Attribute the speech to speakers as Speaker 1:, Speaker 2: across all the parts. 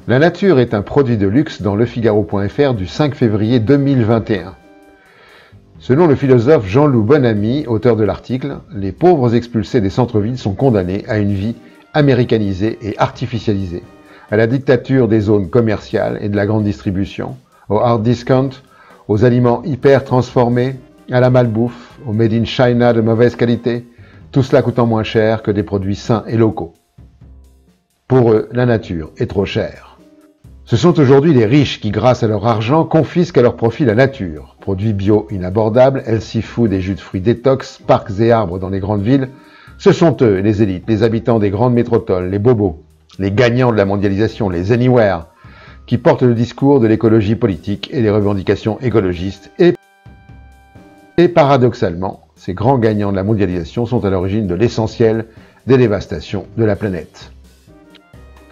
Speaker 1: La nature est un produit de luxe dans lefigaro.fr du 5 février 2021. Selon le philosophe Jean-Loup Bonamy, auteur de l'article, les pauvres expulsés des centres-villes sont condamnés à une vie américanisée et artificialisée, à la dictature des zones commerciales et de la grande distribution, au hard discount, aux aliments hyper transformés, à la malbouffe, au made in China de mauvaise qualité, tout cela coûtant moins cher que des produits sains et locaux. Pour eux, la nature est trop chère. Ce sont aujourd'hui les riches qui, grâce à leur argent, confisquent à leur profit la nature. Produits bio inabordables, healthy food et jus de fruits détox, parcs et arbres dans les grandes villes, ce sont eux, les élites, les habitants des grandes métropoles, les bobos, les gagnants de la mondialisation, les anywhere, qui portent le discours de l'écologie politique et les revendications écologistes. Et paradoxalement, ces grands gagnants de la mondialisation sont à l'origine de l'essentiel des dévastations de la planète.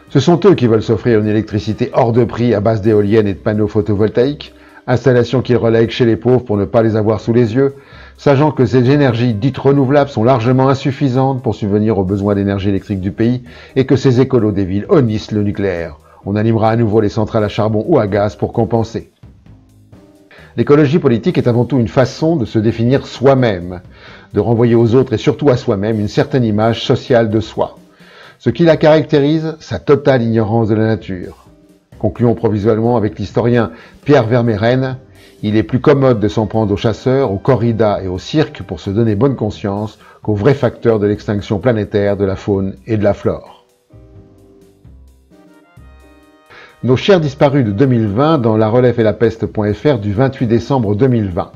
Speaker 1: Ce sont eux qui veulent s'offrir une électricité hors de prix à base d'éoliennes et de panneaux photovoltaïques, installations qu'ils relèguent chez les pauvres pour ne pas les avoir sous les yeux, sachant que ces énergies dites renouvelables sont largement insuffisantes pour subvenir aux besoins d'énergie électrique du pays et que ces écolos des villes honnissent le nucléaire. On animera à nouveau les centrales à charbon ou à gaz pour compenser. L'écologie politique est avant tout une façon de se définir soi-même, de renvoyer aux autres et surtout à soi-même une certaine image sociale de soi. Ce qui la caractérise, sa totale ignorance de la nature. Concluons provisoirement avec l'historien Pierre Vermeyren, il est plus commode de s'en prendre aux chasseurs, aux corridas et au cirque pour se donner bonne conscience qu'aux vrais facteurs de l'extinction planétaire de la faune et de la flore. Nos chers disparus de 2020 dans la relève-et-la-peste.fr du 28 décembre 2020.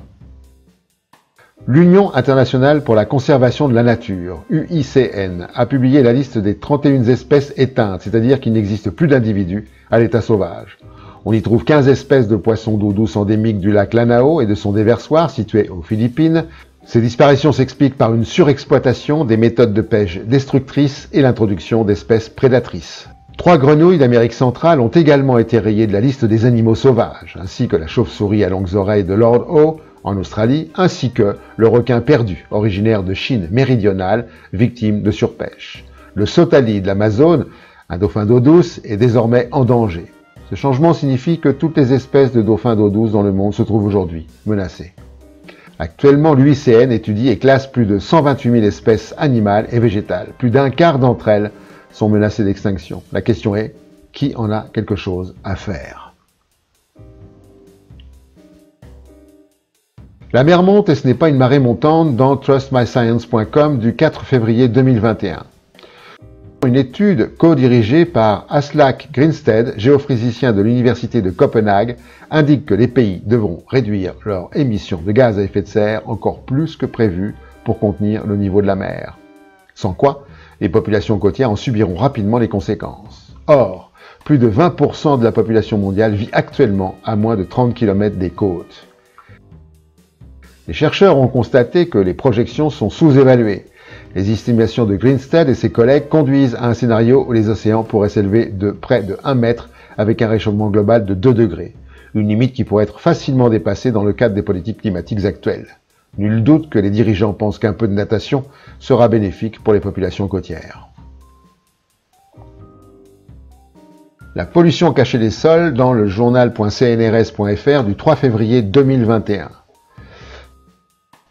Speaker 1: L'Union internationale pour la conservation de la nature, UICN, a publié la liste des 31 espèces éteintes, c'est-à-dire qu'il n'existe plus d'individus à l'état sauvage. On y trouve 15 espèces de poissons d'eau douce endémiques du lac Lanao et de son déversoir situé aux Philippines. Ces disparitions s'expliquent par une surexploitation, des méthodes de pêche destructrices et l'introduction d'espèces prédatrices. 3 grenouilles d'Amérique centrale ont également été rayées de la liste des animaux sauvages, ainsi que la chauve-souris à longues oreilles de Lord Howe, en Australie, ainsi que le requin perdu, originaire de Chine méridionale, victime de surpêche. Le sotali de l'Amazone, un dauphin d'eau douce, est désormais en danger. Ce changement signifie que toutes les espèces de dauphins d'eau douce dans le monde se trouvent aujourd'hui menacées. Actuellement, l'UICN étudie et classe plus de 128 000 espèces animales et végétales. Plus d'un quart d'entre elles sont menacées d'extinction. La question est, qui en a quelque chose à faire ? La mer monte et ce n'est pas une marée montante dans trustmyscience.com du 4 février 2021. Une étude co-dirigée par Aslak Grinstead, géophysicien de l'Université de Copenhague, indique que les pays devront réduire leurs émissions de gaz à effet de serre encore plus que prévu pour contenir le niveau de la mer. Sans quoi, les populations côtières en subiront rapidement les conséquences. Or, plus de 20% de la population mondiale vit actuellement à moins de 30 km des côtes. Les chercheurs ont constaté que les projections sont sous-évaluées. Les estimations de Grinstead et ses collègues conduisent à un scénario où les océans pourraient s'élever de près de 1 mètre avec un réchauffement global de 2 degrés, une limite qui pourrait être facilement dépassée dans le cadre des politiques climatiques actuelles. Nul doute que les dirigeants pensent qu'un peu de natation sera bénéfique pour les populations côtières. La pollution cachée des sols dans le journal.cnrs.fr du 3 février 2021.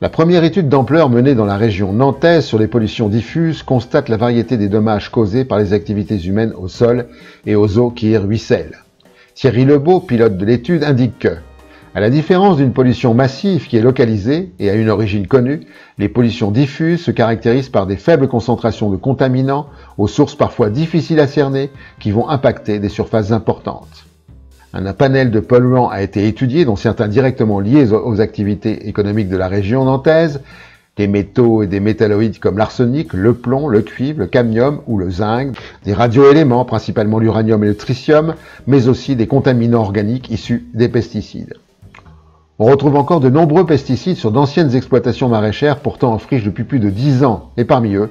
Speaker 1: La première étude d'ampleur menée dans la région nantaise sur les pollutions diffuses constate la variété des dommages causés par les activités humaines au sol et aux eaux qui y ruissellent. Thierry Lebeau, pilote de l'étude, indique que, à la différence d'une pollution massive qui est localisée et a une origine connue, les pollutions diffuses se caractérisent par des faibles concentrations de contaminants aux sources parfois difficiles à cerner qui vont impacter des surfaces importantes. Un panel de polluants a été étudié, dont certains directement liés aux activités économiques de la région nantaise, des métaux et des métalloïdes comme l'arsenic, le plomb, le cuivre, le cadmium ou le zinc, des radioéléments, principalement l'uranium et le tritium, mais aussi des contaminants organiques issus des pesticides. On retrouve encore de nombreux pesticides sur d'anciennes exploitations maraîchères pourtant en friche depuis plus de 10 ans, et parmi eux,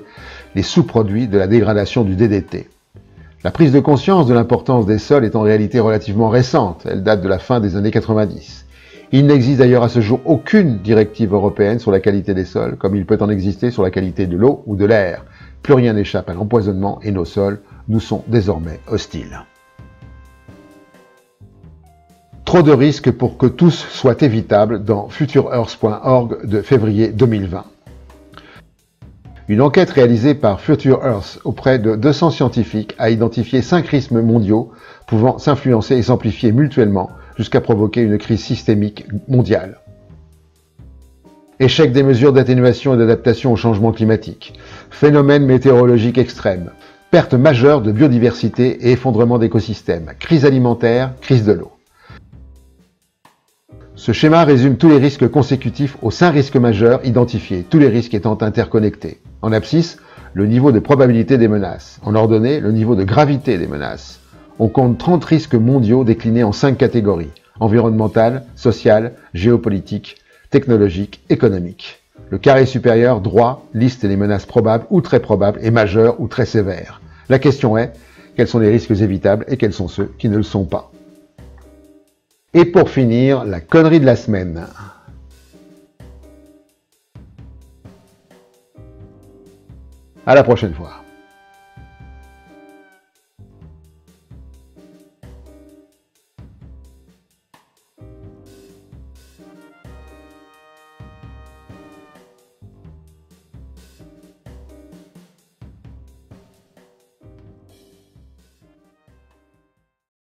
Speaker 1: les sous-produits de la dégradation du DDT. La prise de conscience de l'importance des sols est en réalité relativement récente, elle date de la fin des années 90. Il n'existe d'ailleurs à ce jour aucune directive européenne sur la qualité des sols, comme il peut en exister sur la qualité de l'eau ou de l'air. Plus rien n'échappe à l'empoisonnement et nos sols nous sont désormais hostiles. Trop de risques pour que tous soient évitables dans futureearth.org de février 2020. Une enquête réalisée par Future Earth auprès de 200 scientifiques a identifié 5 risques mondiaux pouvant s'influencer et s'amplifier mutuellement jusqu'à provoquer une crise systémique mondiale. Échec des mesures d'atténuation et d'adaptation au changement climatique, phénomènes météorologiques extrêmes, perte majeure de biodiversité et effondrement d'écosystèmes, crise alimentaire, crise de l'eau. Ce schéma résume tous les risques consécutifs aux 5 risques majeurs identifiés, tous les risques étant interconnectés. En abscisse, le niveau de probabilité des menaces. En ordonnée, le niveau de gravité des menaces. On compte 30 risques mondiaux déclinés en 5 catégories: environnementales, sociales, géopolitiques, technologiques, économiques. Le carré supérieur, droit, liste les menaces probables ou très probables et majeures ou très sévères. La question est, quels sont les risques évitables et quels sont ceux qui ne le sont pas? Et pour finir, la connerie de la semaine. À la prochaine fois.